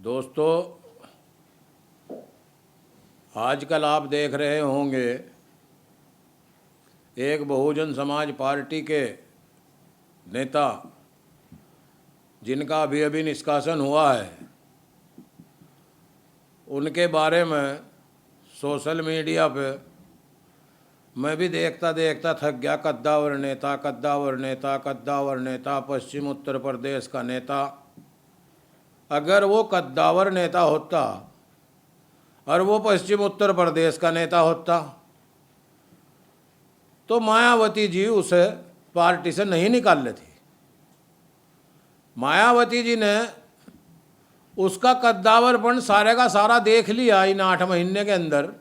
दोस्तों, आजकल आप देख रहे होंगे एक बहुजन समाज पार्टी के नेता जिनका अभी निष्कासन हुआ है, उनके बारे में सोशल मीडिया पे मैं भी देखता देखता थक गया। कद्दावर नेता, कद्दावर नेता, कद्दावर नेता, पश्चिम उत्तर प्रदेश का नेता। अगर वो कद्दावर नेता होता और वो पश्चिम उत्तर प्रदेश का नेता होता तो मायावती जी उसे पार्टी से नहीं निकाल लेती। मायावती जी ने उसका कद्दावरपन सारे का सारा देख लिया इन 8 महीने के अंदर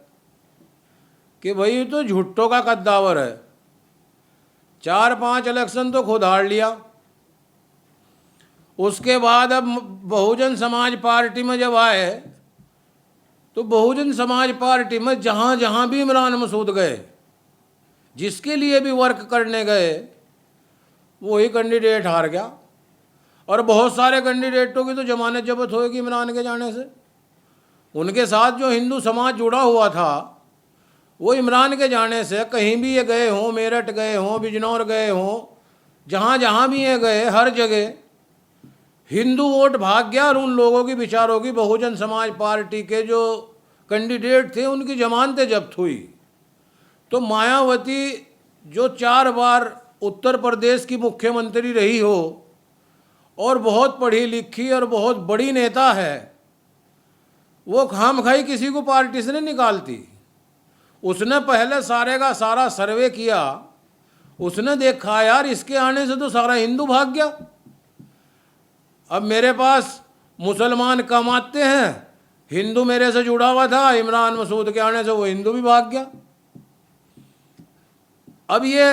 कि भाई तो झुट्टों का कद्दावर है। 4-5 इलेक्शन तो खुद हार लिया। उसके बाद अब बहुजन समाज पार्टी में जब आए तो बहुजन समाज पार्टी में जहाँ जहाँ भी इमरान मसूद गए, जिसके लिए भी वर्क करने गए, वही कैंडिडेट हार गया। और बहुत सारे कैंडिडेटों की तो जमानत जब्त होगी इमरान के जाने से। उनके साथ जो हिंदू समाज जुड़ा हुआ था वो इमरान के जाने से कहीं भी ये गए हों, मेरठ गए हों, बिजनौर गए हों, जहाँ जहाँ भी ये गए हर जगह हिंदू वोट भाग गया। और उन लोगों की विचारों की बहुजन समाज पार्टी के जो कैंडिडेट थे उनकी जमानतें जब्त हुई। तो मायावती जो 4 बार उत्तर प्रदेश की मुख्यमंत्री रही हो और बहुत पढ़ी लिखी और बहुत बड़ी नेता है, वो खामखाई किसी को पार्टी से नहीं निकालती। उसने पहले सारे का सारा सर्वे किया। उसने देखा यार इसके आने से तो सारा हिंदू भाग गया। अब मेरे पास मुसलमान कम आते हैं, हिंदू मेरे से जुड़ा हुआ था, इमरान मसूद के आने से वो हिंदू भी भाग गया। अब ये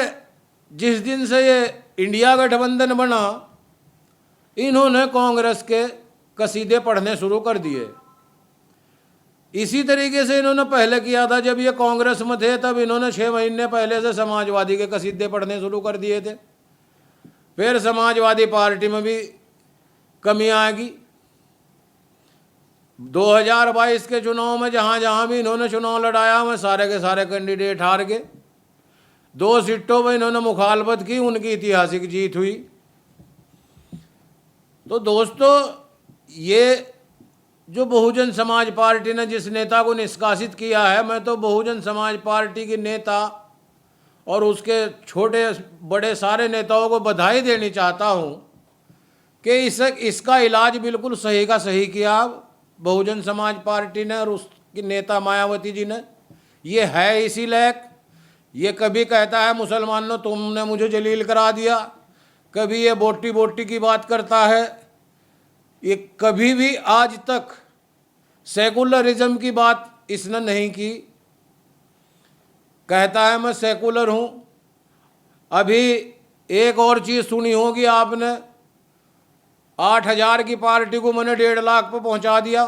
जिस दिन से ये इंडिया गठबंधन बना, इन्होंने कांग्रेस के कसीदे पढ़ने शुरू कर दिए। इसी तरीके से इन्होंने पहले किया था। जब ये कांग्रेस में थे तब इन्होंने 6 महीने पहले से समाजवादी के कसीदे पढ़ने शुरू कर दिए थे। फिर समाजवादी पार्टी में भी कमी आएगी। 2022 के चुनाव में जहाँ जहाँ भी इन्होंने चुनाव लड़ाया में सारे के सारे कैंडिडेट हार गए। 2 सीटों पर इन्होंने मुखालफत की, उनकी ऐतिहासिक जीत हुई। तो दोस्तों, ये जो बहुजन समाज पार्टी ने जिस नेता को निष्कासित किया है, मैं तो बहुजन समाज पार्टी के नेता और उसके छोटे बड़े सारे नेताओं को बधाई देनी चाहता हूँ कि इसका इलाज बिल्कुल सही का सही किया बहुजन समाज पार्टी ने और उसकी नेता मायावती जी ने। ये है इसी लायक। ये कभी कहता है मुसलमानों तुमने मुझे जलील करा दिया, कभी ये बोटी बोटी की बात करता है। ये कभी भी आज तक सेकुलरिज्म की बात इसने नहीं की। कहता है मैं सेकुलर हूँ। अभी एक और चीज़ सुनी होगी आपने, 8,000 की पार्टी को मैंने 1.5 लाख पर पहुँचा दिया।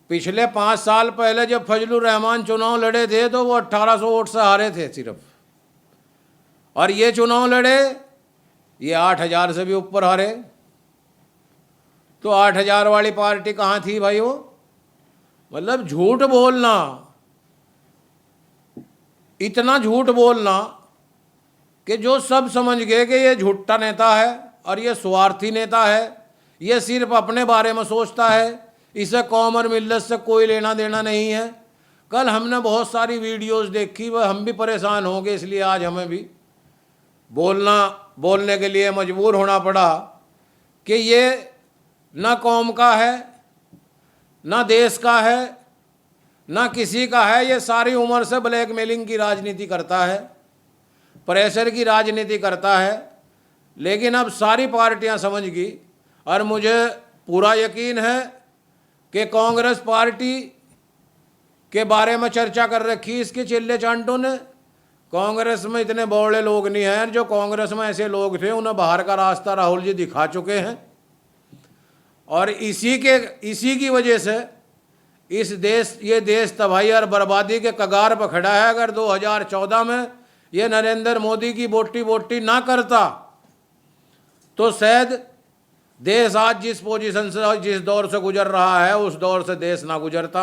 पिछले 5 साल पहले जब फजलुर रहमान चुनाव लड़े थे तो वो 1800 वोट से हारे थे सिर्फ, और ये चुनाव लड़े ये 8,000 से भी ऊपर हारे। तो 8,000 वाली पार्टी कहाँ थी भाई? वो मतलब झूठ बोलना, इतना झूठ बोलना कि जो सब समझ गए कि ये झूठा नेता है और ये स्वार्थी नेता है, ये सिर्फ अपने बारे में सोचता है, इसे कौम और मिल्लत से कोई लेना देना नहीं है। कल हमने बहुत सारी वीडियोस देखी, वह हम भी परेशान हो गए, इसलिए आज हमें भी बोलने के लिए मजबूर होना पड़ा कि ये ना कौम का है, ना देश का है, ना किसी का है। ये सारी उम्र से ब्लैकमेलिंग की राजनीति करता है, प्रेशर की राजनीति करता है। लेकिन अब सारी पार्टियां समझ गई और मुझे पूरा यकीन है कि कांग्रेस पार्टी के बारे में चर्चा कर रखी इसके चिल्ले चांटों ने। कांग्रेस में इतने बौड़े लोग नहीं हैं। जो कांग्रेस में ऐसे लोग थे उन्हें बाहर का रास्ता राहुल जी दिखा चुके हैं। और इसी की वजह से ये देश तबाही और बर्बादी के कगार पर खड़ा है। अगर 2014 में ये नरेंद्र मोदी की बोटी ना करता तो शायद देश आज जिस पोजीशन से, जिस दौर से गुजर रहा है, उस दौर से देश ना गुजरता।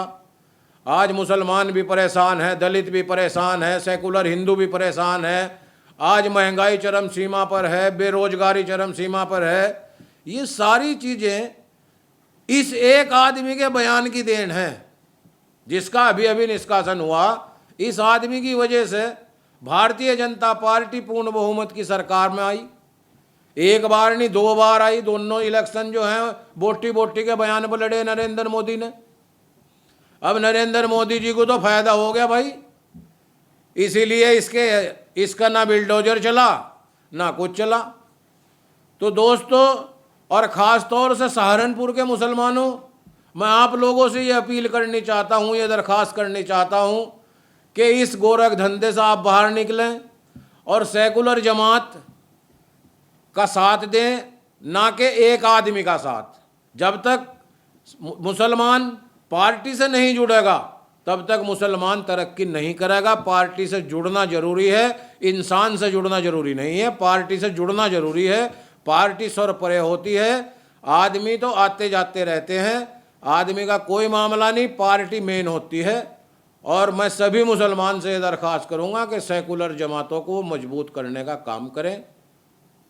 आज मुसलमान भी परेशान है, दलित भी परेशान है, सेकुलर हिंदू भी परेशान है। आज महंगाई चरम सीमा पर है, बेरोजगारी चरम सीमा पर है। ये सारी चीज़ें इस एक आदमी के बयान की देन है, जिसका अभी अभी निष्कासन हुआ। इस आदमी की वजह से भारतीय जनता पार्टी पूर्ण बहुमत की सरकार में आई। एक बार नहीं, 2 बार आई। दोनों इलेक्शन जो हैं बोटी बोटी के बयान पर लड़े नरेंद्र मोदी ने। अब नरेंद्र मोदी जी को तो फायदा हो गया भाई, इसीलिए इसका ना बिल्डोजर चला ना कुछ चला। तो दोस्तों, और ख़ास तौर से सहारनपुर के मुसलमानों, मैं आप लोगों से ये अपील करनी चाहता हूँ, ये दरख्वास्त करनी चाहता हूँ कि इस गोरख धंधे से आप बाहर निकलें और सेकुलर जमात का साथ दें, ना कि एक आदमी का साथ। जब तक मुसलमान पार्टी से नहीं जुड़ेगा तब तक मुसलमान तरक्की नहीं करेगा। पार्टी से जुड़ना जरूरी है, इंसान से जुड़ना जरूरी नहीं है। पार्टी से जुड़ना जरूरी है। पार्टी सर परे होती है, आदमी तो आते जाते रहते हैं, आदमी का कोई मामला नहीं, पार्टी मेन होती है। और मैं सभी मुसलमान से दरख्वास्त करूंगा कि सेकुलर जमातों को मजबूत करने का काम करें।